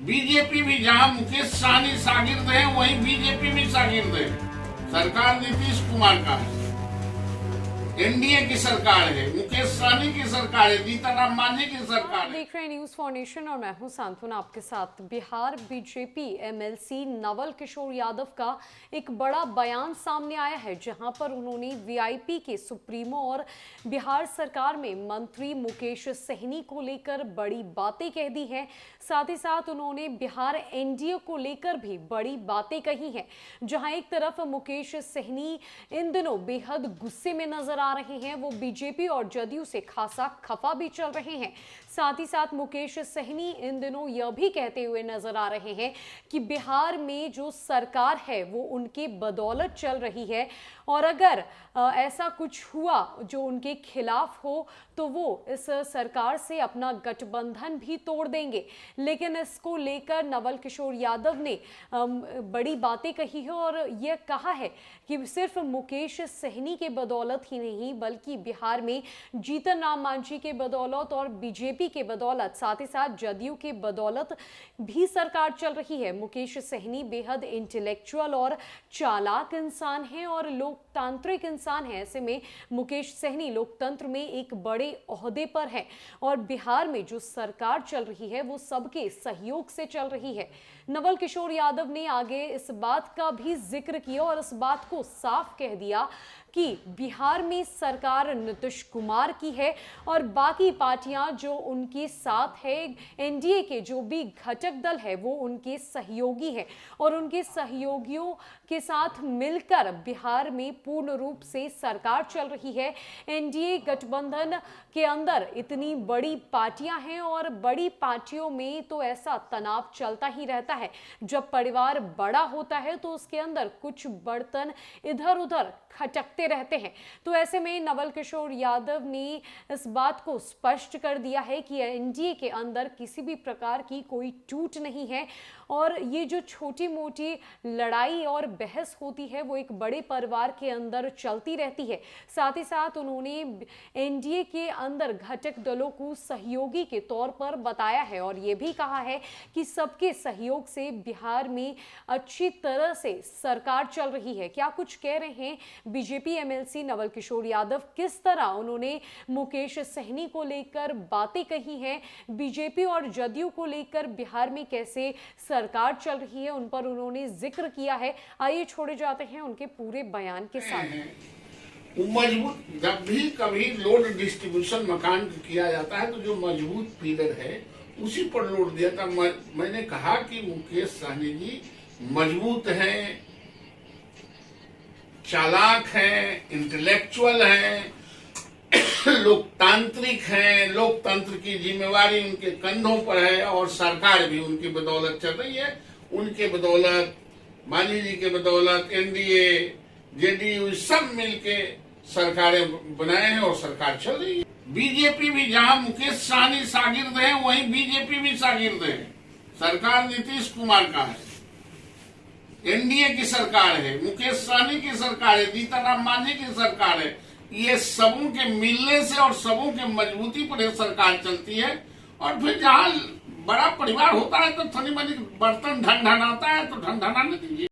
BJP भी जहां मुकेश सहनी शागिर्द है वहीं बीजेपी भी शागिर्द है। सरकार नीतीश कुमार का है, एनडीए की सरकार है, मुकेश सहनी की सरकार है, जीतनराम मांझी की सरकार है। देख रहे हैं न्यूज फाउंडेशन और मैं हूं सांत्वना आपके साथ। बिहार बीजेपी एमएलसी नवल किशोर यादव का एक बड़ा बयान सामने आया है, जहां पर उन्होंने वीआईपी के सुप्रीमो और बिहार सरकार में मंत्री मुकेश सहनी को लेकर बड़ी बातें कह दी हैं। साथ ही साथ उन्होंने बिहार एनडीए को लेकर भी बड़ी बातें कही हैं, जहां एक तरफ मुकेश सहनी इन दिनों बेहद गुस्से में नजर आ रहे हैं, वो बीजेपी और जदयू से खासा खफा भी चल रहे हैं। साथ ही साथ मुकेश सहनी इन दिनों यह भी कहते हुए नजर आ रहे हैं कि बिहार में जो सरकार है वो उनके बदौलत चल रही है, और अगर ऐसा कुछ हुआ जो उनके खिलाफ हो तो वो इस सरकार से अपना गठबंधन भी तोड़ देंगे। लेकिन इसको लेकर नवल किशोर यादव ने बड़ी बातें कही है और यह कहा है कि सिर्फ मुकेश सहनी के बदौलत ही नहीं बल्कि बिहार में जीतनराम मांझी के बदौलत और बीजेपी के बदौलत, साथ ही साथ जदयू के बदौलत भी सरकार चल रही है। मुकेश सहनी बेहद इंटेलेक्चुअल और चालाक इंसान है और लोकतांत्रिक इंसान है। ऐसे में मुकेश सहनी लोकतंत्र में एक बड़े ओहदे पर है और बिहार में जो सरकार चल रही है वो सबके सहयोग से चल रही है। नवल किशोर यादव ने आगे इस बात का भी जिक्र किया और इस बात को साफ कह दिया कि बिहार में सरकार नीतीश कुमार की है और बाकी पार्टियां जो उनके साथ है, एनडीए के जो भी घटक दल है वो उनके सहयोगी है और उनके सहयोगियों के साथ मिलकर बिहार में पूर्ण रूप से सरकार चल रही है। एनडीए गठबंधन के अंदर इतनी बड़ी पार्टियां हैं और बड़ी पार्टियों में तो ऐसा तनाव चलता ही रहता है। जब परिवार बड़ा होता है तो उसके अंदर कुछ बर्तन इधर उधर खटकते रहते हैं। तो ऐसे में नवल किशोर यादव ने इस बात को स्पष्ट कर दिया है कि एनडीए के अंदर किसी भी प्रकार की कोई टूट नहीं है और ये जो छोटी मोटी लड़ाई और बहस होती है वो एक बड़े परिवार के अंदर चलती रहती है। साथ ही साथ उन्होंने एनडीए के अंदर घटक दलों को सहयोगी के तौर पर बताया है और ये भी कहा है कि सबके सहयोग से बिहार में अच्छी तरह से सरकार चल रही है। क्या कुछ कह रहे हैं बीजेपी एमएलसी नवल किशोर यादव, किस तरह उन्होंने मुकेश सहनी को लेकर बातें कही हैं, बीजेपी और जदयू को लेकर बिहार में कैसे सरकार चल रही है, उन पर उन्होंने जिक्र किया है। आइए छोड़े जाते हैं उनके पूरे बयान के साथ। मजबूत, जब भी कभी लोड डिस्ट्रीब्यूशन मकान किया जाता है तो जो मजबूत पिलर है उसी पर लोड दिया था। मैंने कहा कि मुकेश सहनी जी मजबूत हैं, चालाक हैं, इंटेलेक्चुअल हैं, लोकतांत्रिक हैं, लोकतंत्र की जिम्मेवारी उनके कंधों पर है और सरकार भी उनकी बदौलत चल रही है। उनके बदौलत, मांझी जी के बदौलत एनडीए जेडीयू सब मिलके सरकारें बनाए हैं और सरकार चल रही है। बीजेपी भी जहां मुकेश सहनी शागिर्द है वहीं बीजेपी भी शागिर्द है। सरकार नीतीश कुमार का है, एनडीए की सरकार है, मुकेश सहनी की सरकार है, जीतनराम मांझी की सरकार है। ये सबों के मिलने से और सबों के मजबूती पर सरकार चलती है। और फिर जहां बड़ा परिवार होता है तो थोड़ी मनी बर्तन ढनढनाता है तो ढनढनाने दीजिए।